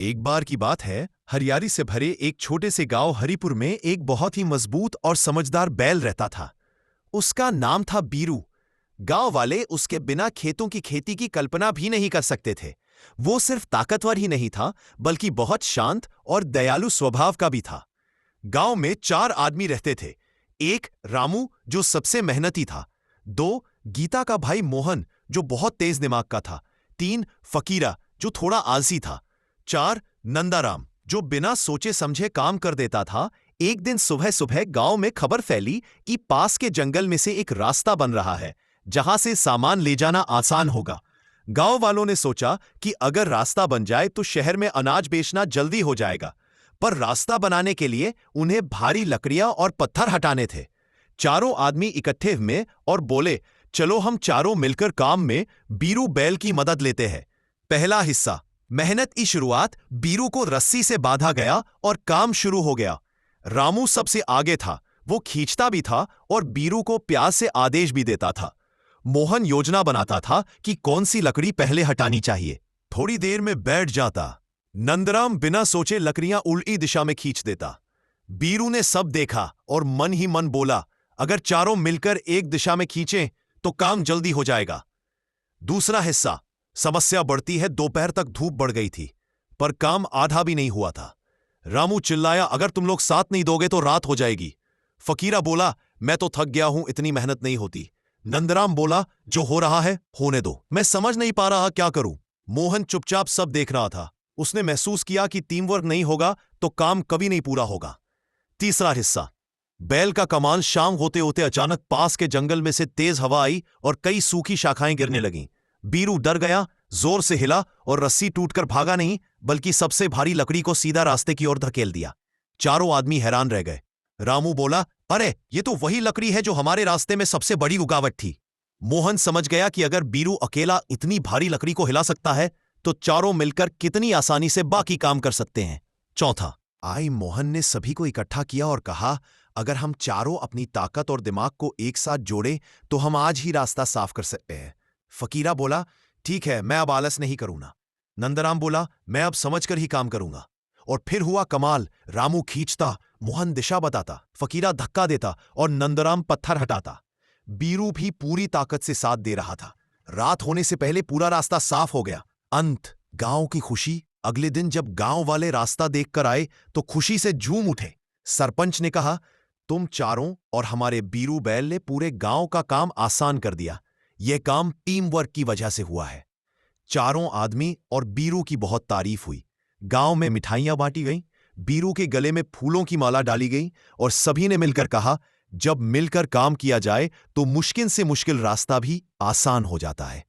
एक बार की बात है, हरियाली से भरे एक छोटे से गांव हरिपुर में एक बहुत ही मजबूत और समझदार बैल रहता था। उसका नाम था बीरू। गांव वाले उसके बिना खेतों की खेती की कल्पना भी नहीं कर सकते थे। वो सिर्फ ताकतवर ही नहीं था, बल्कि बहुत शांत और दयालु स्वभाव का भी था। गांव में 4 आदमी रहते थे। एक रामू, जो सबसे मेहनती था। 2 गीता का भाई मोहन, जो बहुत तेज दिमाग का था। 3 फकीरा, जो थोड़ा आलसी था। 4 नंदाराम, जो बिना सोचे समझे काम कर देता था। एक दिन सुबह सुबह गांव में खबर फैली कि पास के जंगल में से एक रास्ता बन रहा है, जहां से सामान ले जाना आसान होगा। गांव वालों ने सोचा कि अगर रास्ता बन जाए तो शहर में अनाज बेचना जल्दी हो जाएगा। पर रास्ता बनाने के लिए उन्हें भारी लकड़ियां और पत्थर हटाने थे। चारों आदमी इकट्ठे हुए और बोले, चलो हम चारों मिलकर काम में बीरू बैल की मदद लेते हैं। पहला हिस्सा। मेहनत की शुरुआत। बीरू को रस्सी से बांधा गया और काम शुरू हो गया। रामू सबसे आगे था। वो खींचता भी था और बीरू को प्यार से आदेश भी देता था। मोहन योजना बनाता था कि कौन सी लकड़ी पहले हटानी चाहिए। थोड़ी देर में बैठ जाता। नंदराम बिना सोचे लकड़ियां उल्टी दिशा में खींच देता। बीरू ने सब देखा और मन ही मन बोला, अगर चारों मिलकर एक दिशा में खींचें तो काम जल्दी हो जाएगा। दूसरा हिस्सा। समस्या बढ़ती है। दोपहर तक धूप बढ़ गई थी, पर काम आधा भी नहीं हुआ था। रामू चिल्लाया, अगर तुम लोग साथ नहीं दोगे तो रात हो जाएगी। फकीरा बोला, मैं तो थक गया हूं, इतनी मेहनत नहीं होती। नंदराम बोला, जो हो रहा है होने दो, मैं समझ नहीं पा रहा क्या करूं। मोहन चुपचाप सब देख रहा था। उसने महसूस किया कि टीम वर्क नहीं होगा तो काम कभी नहीं पूरा होगा। तीसरा हिस्सा। बैल का कमाल। शाम होते होते अचानक पास के जंगल में से तेज हवा आई और कई सूखी शाखाएं गिरने लगीं। बीरू डर गया, जोर से हिला और रस्सी टूटकर भागा नहीं, बल्कि सबसे भारी लकड़ी को सीधा रास्ते की ओर धकेल दिया। चारों आदमी हैरान रह गए। रामू बोला, अरे ये तो वही लकड़ी है जो हमारे रास्ते में सबसे बड़ी रुकावट थी। मोहन समझ गया कि अगर बीरू अकेला इतनी भारी लकड़ी को हिला सकता है तो चारों मिलकर कितनी आसानी से बाकी काम कर सकते हैं। चौथा। आई मोहन ने सभी को इकट्ठा किया और कहा, अगर हम चारों अपनी ताकत और दिमाग को एक साथ जोड़े तो हम आज ही रास्ता साफ कर सकते हैं। फकीरा बोला, ठीक है, मैं अब आलस नहीं करूंगा। नंदराम बोला, मैं अब समझकर ही काम करूंगा। और फिर हुआ कमाल। रामू खींचता, मोहन दिशा बताता, फकीरा धक्का देता और नंदराम पत्थर हटाता। बीरू भी पूरी ताकत से साथ दे रहा था। रात होने से पहले पूरा रास्ता साफ हो गया। अंत। गांव की खुशी। अगले दिन जब गांव वाले रास्ता देखकर आए तो खुशी से झूम उठे। सरपंच ने कहा, तुम चारों और हमारे बीरू बैल ने पूरे गांव का काम आसान कर दिया। यह काम टीम वर्क की वजह से हुआ है। चारों आदमी और बीरू की बहुत तारीफ हुई। गांव में मिठाइयां बांटी गईं, बीरू के गले में फूलों की माला डाली गई और सभी ने मिलकर कहा, जब मिलकर काम किया जाए तो मुश्किल से मुश्किल रास्ता भी आसान हो जाता है।